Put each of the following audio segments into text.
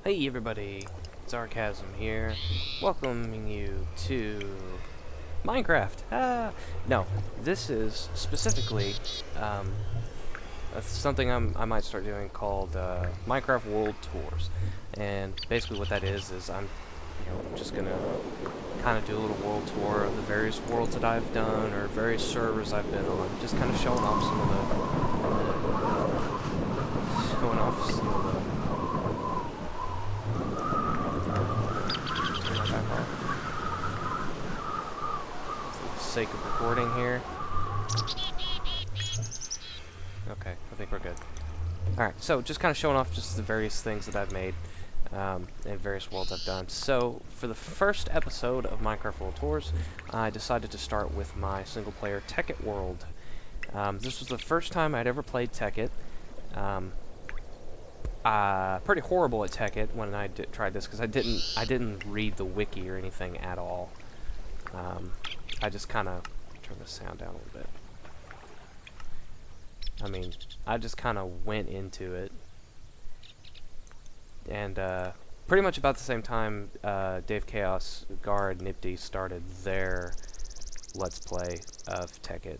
Hey everybody, Zarkazm here, welcoming you to Minecraft. No, this is specifically something I might start doing called Minecraft World Tours, and basically what that is I'm, just gonna kind of do a little world tour of the various worlds that I've done or various servers I've been on, just kind of showing off some of the for the sake of recording here. Okay, I think we're good. Alright, so just kind of showing off just the various things that I've made and various worlds I've done. So, for the first episode of Minecraft World Tours, I decided to start with my single-player Tekkit world. This was the first time I'd ever played Tekkit. Pretty horrible at Tekkit when I tried this because I didn't read the wiki or anything at all. I just kind of turn the sound down a little bit. I mean, I just kind of went into it, and pretty much about the same time, Dave Chaos, Guard, Nipty started their Let's Play of Tekkit.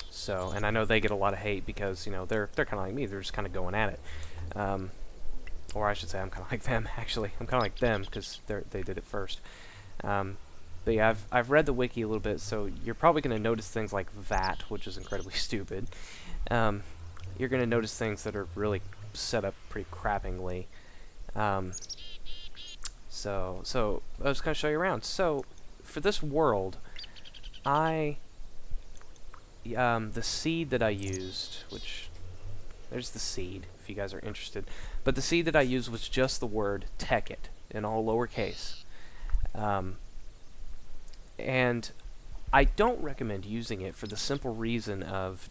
So, and I know they get a lot of hate because, you know, they're kind of like me. They're just kind of going at it. Or I should say I'm kind of like them, actually. I'm kind of like them because they did it first. But yeah, I've read the wiki a little bit, so you're probably going to notice things like that, which is incredibly stupid. You're going to notice things that are really set up pretty crappingly. So I was going to show you around. So, for this world, the seed that I used, which, there's the seed, if you guys are interested, but the seed that I used was just the word Tekkit, in all lowercase. And I don't recommend using it for the simple reason of,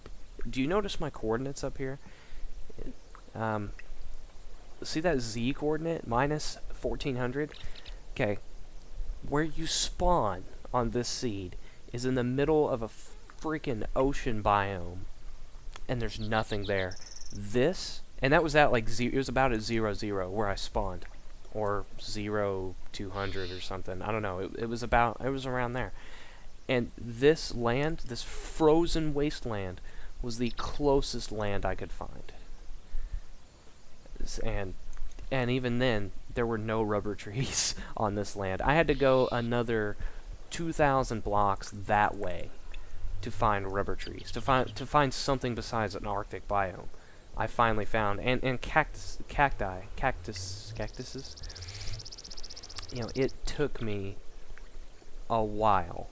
do you notice my coordinates up here? See that Z coordinate, minus 1400? Okay, where you spawn on this seed is in the middle of a freaking ocean biome, and there's nothing there. This, and that was at like it was about at 0, where I spawned, or 200 or something. I don't know. It was around there. And this land, this frozen wasteland, was the closest land I could find. And even then, there were no rubber trees on this land. I had to go another 2,000 blocks that way to find rubber trees, to find something besides an Arctic biome. I finally found, and cactuses. You know, it took me a while.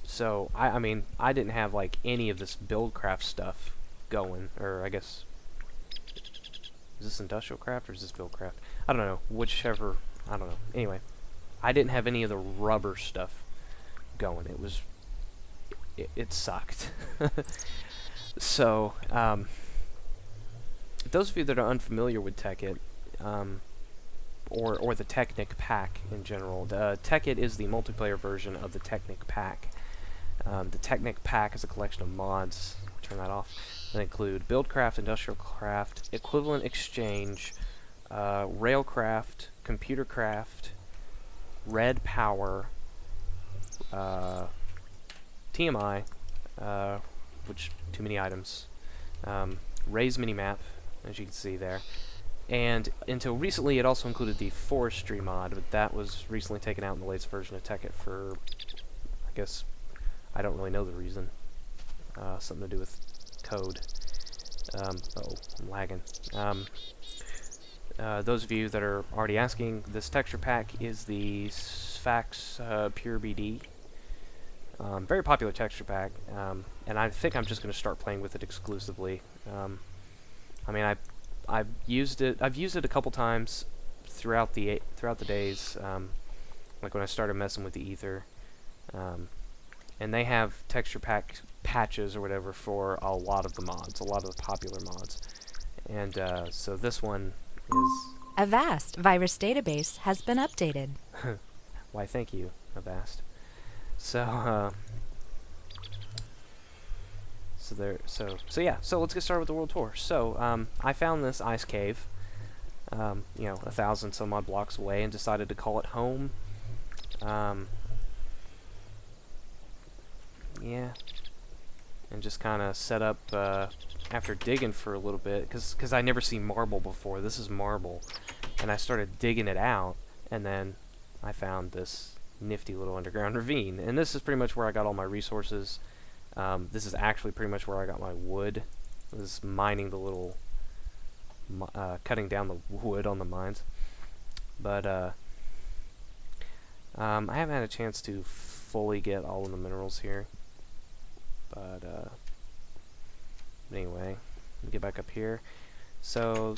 So I mean, I didn't have like any of this buildcraft stuff going, or I guess, is this industrial craft or is this buildcraft? I don't know. Whichever. I don't know. Anyway, I didn't have any of the rubber stuff going. It sucked. So, those of you that are unfamiliar with Tekkit, or the Technic Pack in general, the Tekkit is the multiplayer version of the Technic Pack. The Technic Pack is a collection of mods, turn that off, that include Buildcraft, Industrial Craft, Equivalent Exchange, Railcraft, Computercraft, Red Power, TMI, which, too many items, Raise Minimap, as you can see there, and until recently it also included the Forestry mod, but that was recently taken out in the latest version of Tekkit for, I guess, I don't really know the reason, something to do with code. Uh-oh, I'm lagging. Those of you that are already asking, this texture pack is the Sphax Pure BD. Very popular texture pack, and I think I'm just going to start playing with it exclusively. I mean, I've used it a couple times throughout the days, like when I started messing with the Ether, and they have texture pack patches or whatever for a lot of the mods, a lot of the popular mods, and so this one is. Avast virus database has been updated. Why, thank you, Avast. So, So yeah. So let's get started with the world tour. So I found this ice cave, you know, 1,000 some odd blocks away, and decided to call it home. Yeah, and just kind of set up after digging for a little bit, because I never seen marble before. This is marble, and I started digging it out, and then I found this nifty little underground ravine, and this is pretty much where I got all my resources. This is actually pretty much where I got my wood. I was mining the little, cutting down the wood on the mines, but I haven't had a chance to fully get all of the minerals here. But anyway, let me get back up here. So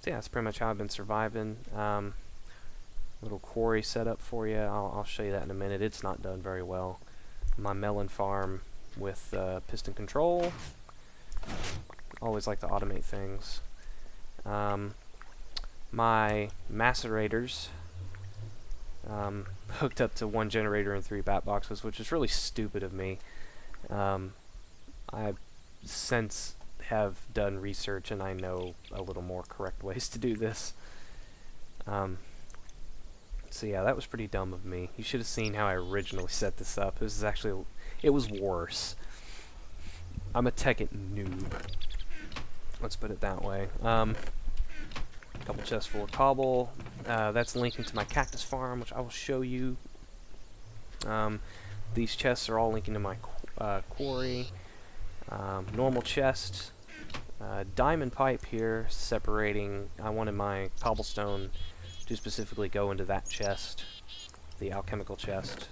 yeah, that's pretty much how I've been surviving. Little quarry setup for you. I'll show you that in a minute. It's not done very well. My melon farm with piston control. Always like to automate things. My macerators hooked up to 1 generator and 3 bat boxes, which is really stupid of me. I since have done research, and I know a little more correct ways to do this. So yeah, that was pretty dumb of me. You should have seen how I originally set this up. This is actually, it was worse. I'm a Tekkit noob. Let's put it that way. Couple chests full of cobble. That's linking to my cactus farm, which I will show you. These chests are all linking to my quarry. Normal chest. Diamond pipe here separating. I wanted my cobblestone to specifically go into that chest, the alchemical chest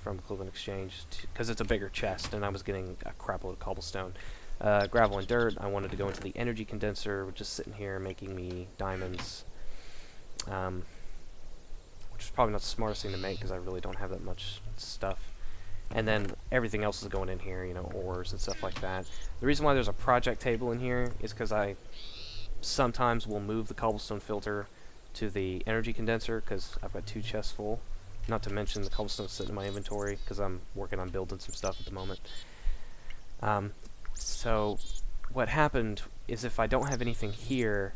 from Cleveland Exchange, because it's a bigger chest, and I was getting a crap load of cobblestone. Gravel and dirt, I wanted to go into the energy condenser, which is sitting here making me diamonds, which is probably not the smartest thing to make, because I really don't have that much stuff. And then everything else is going in here, you know, ores and stuff like that. The reason why there's a project table in here is because I sometimes will move the cobblestone filter to the energy condenser, because I've got 2 chests full. Not to mention the cobblestone sitting in my inventory, because I'm working on building some stuff at the moment. So what happened is, if I don't have anything here,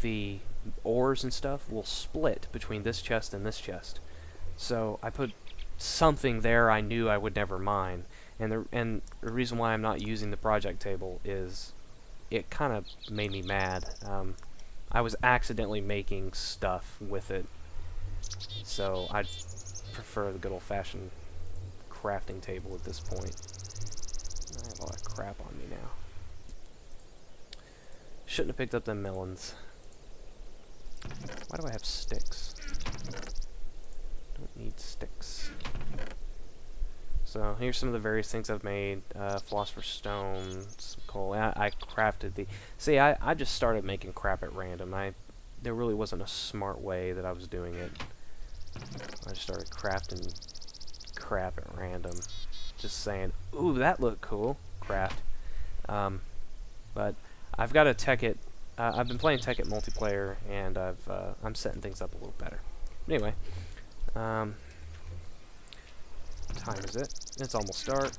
the ores and stuff will split between this chest and this chest. So I put something there I knew I would never mine, and the reason why I'm not using the project table is it kind of made me mad. I was accidentally making stuff with it, so I'd prefer the good old-fashioned crafting table at this point. I have a lot of crap on me now. Shouldn't have picked up them melons. Why do I have sticks? Don't need sticks. So here's some of the various things I've made. Philosopher's Stone, some coal. I crafted the... See, I just started making crap at random. There really wasn't a smart way that I was doing it. I just started crafting crap at random. Just saying, ooh, that looked cool. Craft. But I've got a Tekkit. I've been playing Tekkit multiplayer, and I'm setting things up a little better. Anyway, time is it? It's almost dark.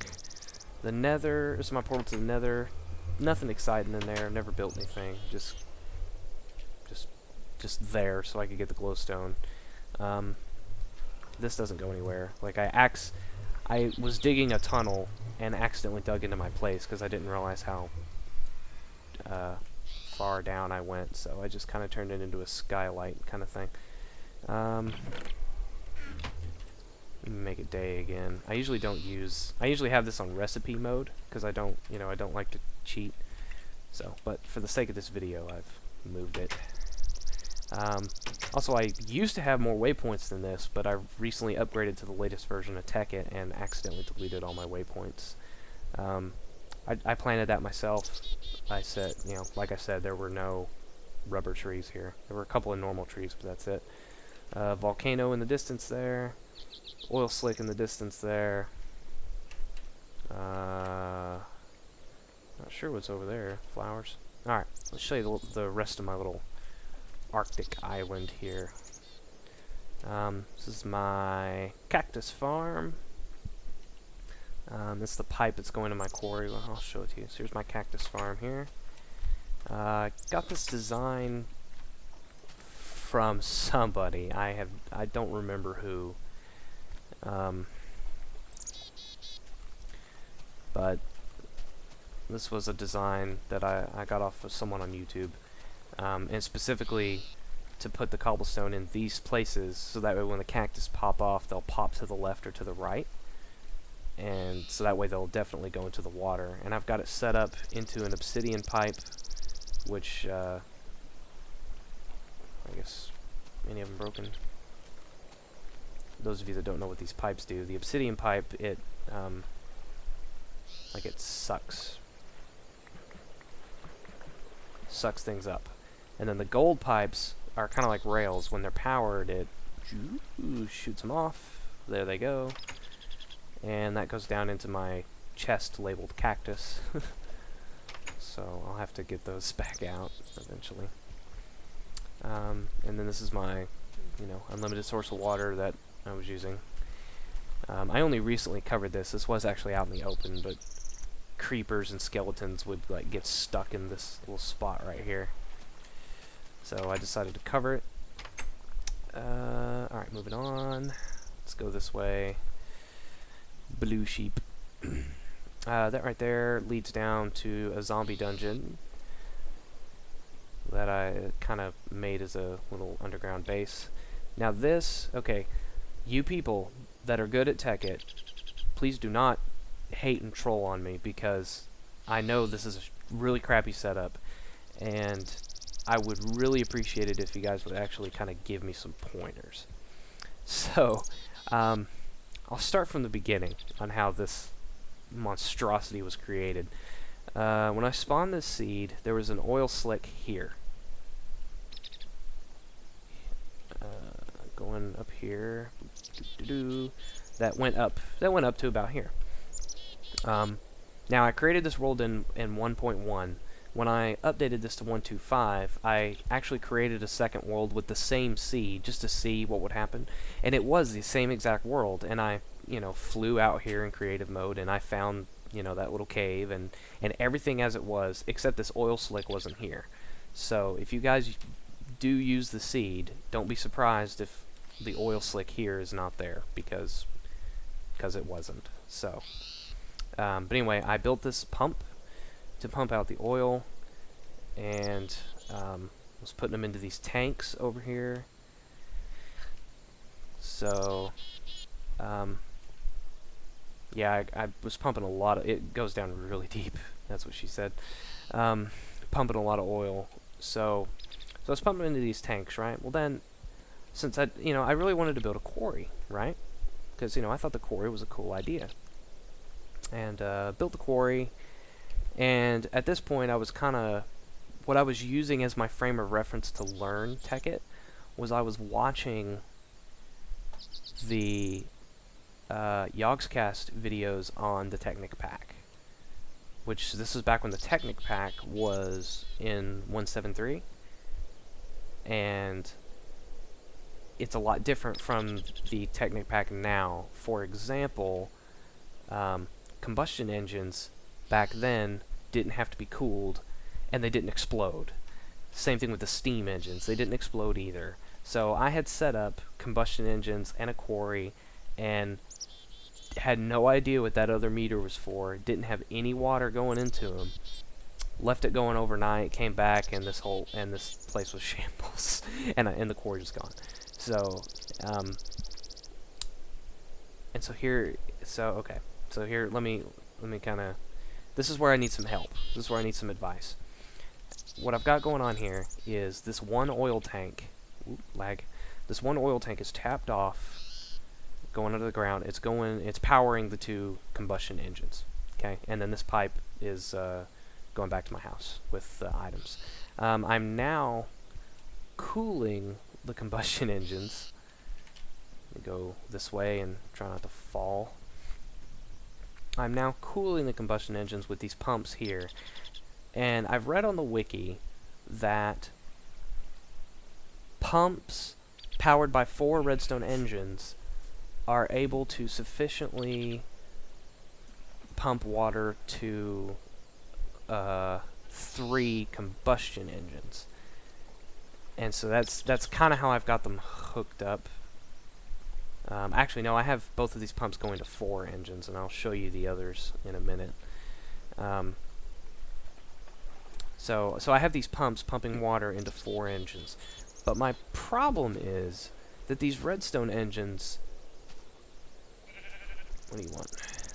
The Nether. This is my portal to the Nether. Nothing exciting in there. Never built anything. Just there so I could get the glowstone. This doesn't go anywhere. Like I was digging a tunnel and accidentally dug into my place because I didn't realize how far down I went. So I just kind of turned it into a skylight kind of thing. Make it day again. I usually have this on recipe mode because I don't like to cheat. So, but for the sake of this video, I've moved it. Also, I used to have more waypoints than this, but I've recently upgraded to the latest version of Tekkit and accidentally deleted all my waypoints. I planted that myself. I said, like I said, there were no rubber trees here. There were a couple of normal trees, but that's it. Volcano in the distance there. Oil slick in the distance there. Not sure what's over there. Flowers. Alright, let's show you the rest of my little Arctic island here. This is my cactus farm. This is the pipe that's going to my quarry. Well, I'll show it to you. So here's my cactus farm here. Got this design from somebody. I don't remember who. But this was a design that I got off of someone on YouTube. And specifically to put the cobblestone in these places so that way when the cactus pop off, they'll pop to the left or to the right. And so that way they'll definitely go into the water. And I've got it set up into an obsidian pipe, which, I guess, any of them broken? Those of you that don't know what these pipes do, the obsidian pipe, it sucks things up. And then the gold pipes are kind of like rails. When they're powered, it shoots them off. There they go. And that goes down into my chest labeled cactus. So I'll have to get those back out eventually. And then this is my, unlimited source of water that I was using. I only recently covered this. This was actually out in the open, but creepers and skeletons would get stuck in this little spot right here. So I decided to cover it. Alright, moving on. Let's go this way. Blue sheep. That right there leads down to a zombie dungeon that I kind of made as a little underground base. Now this, okay, you people that are good at Tekkit, please do not hate and troll on me, because I know this is a really crappy setup, and I would really appreciate it if you guys would actually kind of give me some pointers. So, I'll start from the beginning on how this monstrosity was created. When I spawned this seed, there was an oil slick here. Going up here, that went up to about here. Now I created this world in 1.1. When I updated this to 1.25, I actually created a second world with the same seed just to see what would happen, and it was the same exact world. And I, flew out here in creative mode, and I found, that little cave and everything as it was, except this oil slick wasn't here. So if you guys do use the seed, don't be surprised if the oil slick here is not there, because it wasn't. So, but anyway, I built this pump to pump out the oil, and was putting them into these tanks over here. So, yeah, I was pumping a lot of, it goes down really deep, that's what she said, pumping a lot of oil. So I was pumping into these tanks, right? Well then, since I really wanted to build a quarry, right? Because, I thought the quarry was a cool idea. And built the quarry, and at this point I was kind of, what I was using as my frame of reference to learn Tekkit was I was watching the Yogscast videos on the Technic Pack, which this is back when the Technic Pack was in 1.7.3, and it's a lot different from the Technic Pack now. For example, combustion engines back then didn't have to be cooled, and they didn't explode. Same thing with the steam engines, they didn't explode either. So I had set up combustion engines and a quarry, and had no idea what that other meter was for, didn't have any water going into them, left it going overnight, came back, and this place was shambles, and the quarry was gone. So, and so here, let me kind of, this is where I need some help. This is where I need some advice. What I've got going on here is this one oil tank, this one oil tank is tapped off, going under the ground. It's powering the two combustion engines, okay? And then this pipe is going back to my house with items. I'm now cooling the combustion engines. Let me go this way and try not to fall. I'm now cooling the combustion engines with these pumps here, and I've read on the wiki that pumps powered by 4 redstone engines are able to sufficiently pump water to 3 combustion engines. And so that's kind of how I've got them hooked up. Actually, no, I have both of these pumps going to 4 engines, and I'll show you the others in a minute. So I have these pumps pumping water into 4 engines. But my problem is that these redstone engines... What do you want?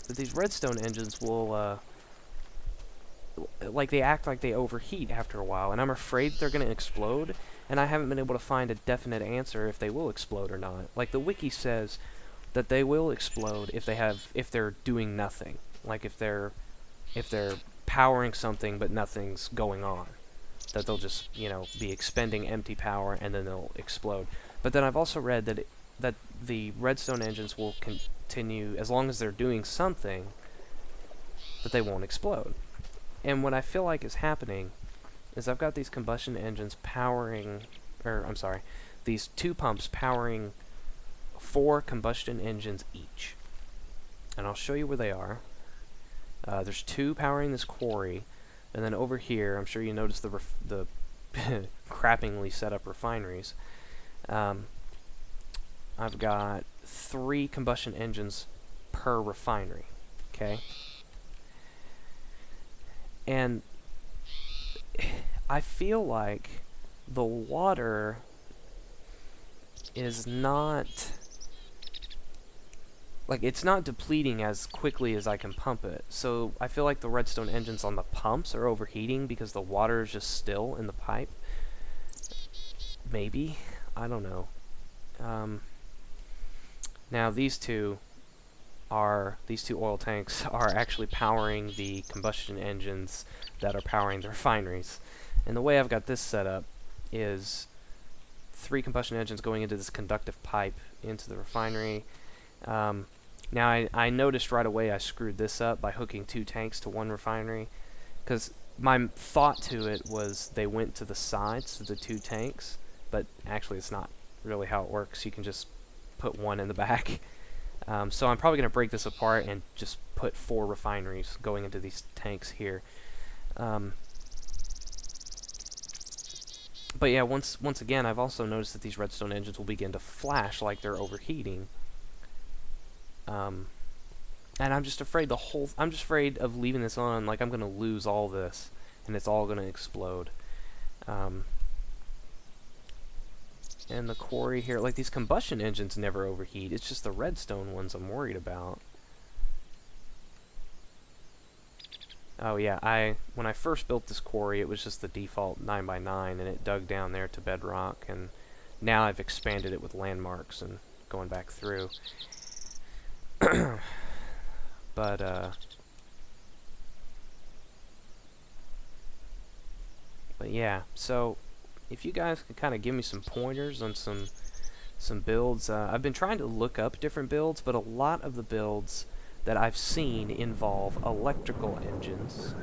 That these redstone engines will, they act like they overheat after a while, and I'm afraid they're going to explode, and I haven't been able to find a definite answer if they will explode or not. Like, the wiki says that they will explode if they're doing nothing. Like, if they're powering something but nothing's going on. That they'll just, you know, be expending empty power and then they'll explode. But then I've also read that the redstone engines will continue, as long as they're doing something, that they won't explode. And what I feel like is happening is I've got these combustion engines powering, these 2 pumps powering 4 combustion engines each. And I'll show you where they are. There's 2 powering this quarry, and then over here, I'm sure you noticed the crappingly set up refineries. I've got 3 combustion engines per refinery, okay? And I feel like the water is not... Like, it's not depleting as quickly as I can pump it. So I feel like the redstone engines on the pumps are overheating because the water is just still in the pipe. Maybe. I don't know. Now these two oil tanks are actually powering the combustion engines that are powering the refineries. And the way I've got this set up is 3 combustion engines going into this conductive pipe into the refinery. Now I noticed right away I screwed this up by hooking 2 tanks to 1 refinery, because my thought to it was they went to the sides of the 2 tanks, but actually it's not really how it works. You can just put 1 in the back. So I'm probably going to break this apart and just put 4 refineries going into these tanks here. But yeah, once again, I've also noticed that these redstone engines will begin to flash like they're overheating. And I'm just afraid I'm just afraid of leaving this on, like I'm going to lose all this, and it's all going to explode. And the quarry here, like, these combustion engines never overheat, it's just the redstone ones I'm worried about. Oh yeah, when I first built this quarry, it was just the default 9x9, and it dug down there to bedrock, and now I've expanded it with landmarks and going back through. But yeah, so if you guys could kind of give me some pointers on some builds. I've been trying to look up different builds, but a lot of the builds that I've seen involve electrical engines.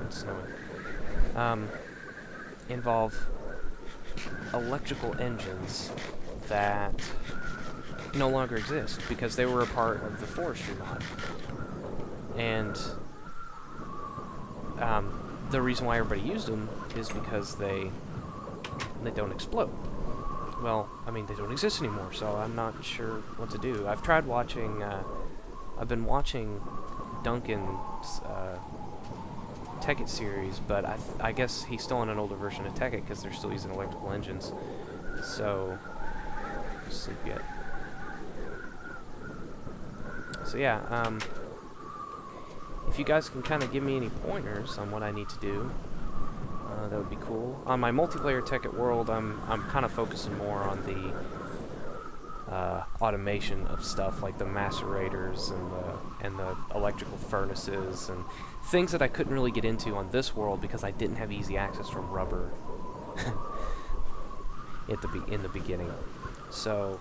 It's snowing. Involve electrical engines that no longer exist because they were a part of the forestry mod. And the reason why everybody used them is because they don't explode. Well, I mean, they don't exist anymore, so I'm not sure what to do. I've tried watching, I've been watching Duncan's Tekkit series, but I guess he's still on an older version of Tekkit because they're still using electrical engines. So, sleep yet. So yeah, if you guys can kind of give me any pointers on what I need to do, that would be cool. On my multiplayer Tekkit world, I'm kind of focusing more on the automation of stuff, like the macerators and the electrical furnaces and things that I couldn't really get into on this world because I didn't have easy access from rubber in the beginning. So,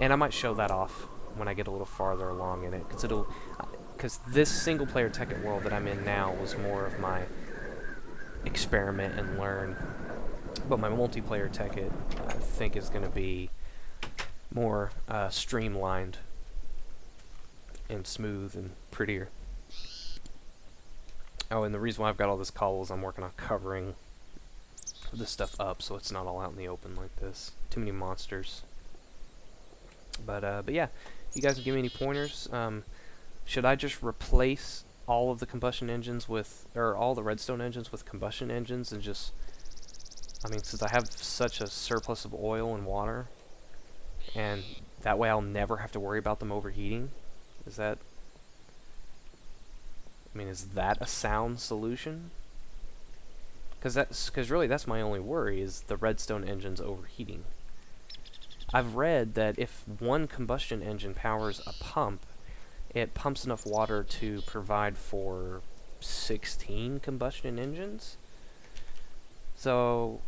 and I might show that off when I get a little farther along in it, because this single player Tekkit world that I'm in now was more of my experiment and learn, but my multiplayer Tekkit I think is going to be more streamlined and smooth and prettier. Oh, and the reason why I've got all this cobble is I'm working on covering this stuff up so it's not all out in the open like this. Too many monsters. But yeah, you guys can give me any pointers. Should I just replace all of the combustion engines with, or all the redstone engines with combustion engines and just, I mean, since I have such a surplus of oil and water, and that way I'll never have to worry about them overheating? Is that, I mean, is that a sound solution? Because really that's my only worry, is the redstone engines overheating. I've read that if one combustion engine powers a pump, it pumps enough water to provide for 16 combustion engines. So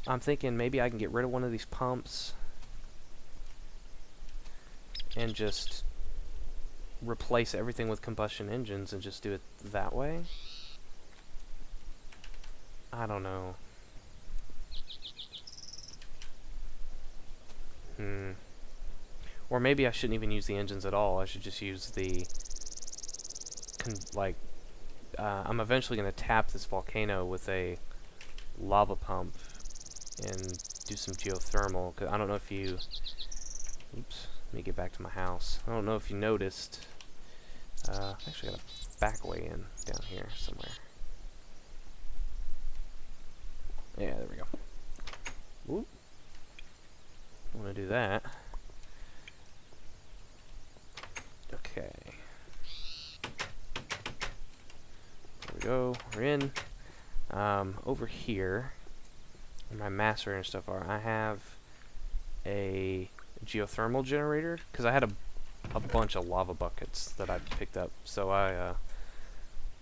I'm thinking maybe I can get rid of one of these pumps and just replace everything with combustion engines and just do it that way. I don't know. Or maybe I shouldn't even use the engines at all. I should just use the I'm eventually going to tap this volcano with a lava pump and do some geothermal. 'Cause I don't know if you... Oops. Let me get back to my house. I don't know if you noticed. I actually got a back way in down here somewhere. Yeah, there we go. Whoop. I want to do that. Okay. There we go. We're in. Over here, where my master and stuff are, I have a geothermal generator, because I had a bunch of lava buckets that I picked up, so I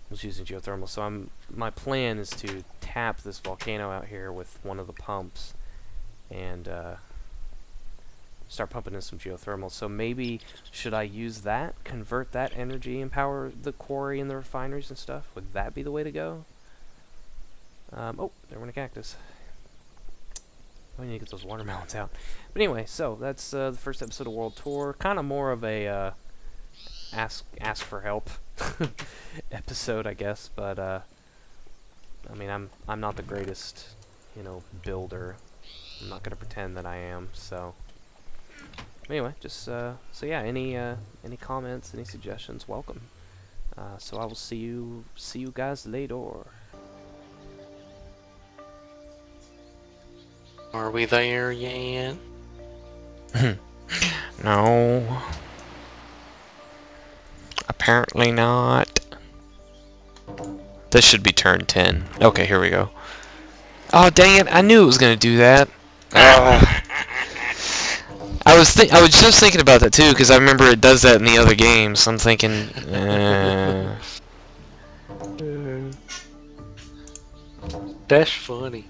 was using geothermal. So my plan is to tap this volcano out here with one of the pumps and start pumping in some geothermal. So maybe should I use that, convert that energy and power the quarry and the refineries and stuff? Would that be the way to go? Oh, there went a cactus. I need to get those watermelons out. But anyway, so that's the first episode of World Tour. Kind of more of a ask for help episode, I guess. But I mean, I'm not the greatest, builder. I'm not gonna pretend that I am. So anyway, just so yeah, any comments, any suggestions, welcome. So I will see you guys later. Are we there yet? No. Apparently not. This should be turn 10. Okay, here we go. Oh, dang it. I knew it was going to do that. I was just thinking about that too, because I remember it does that in the other games. So I'm thinking, That's funny.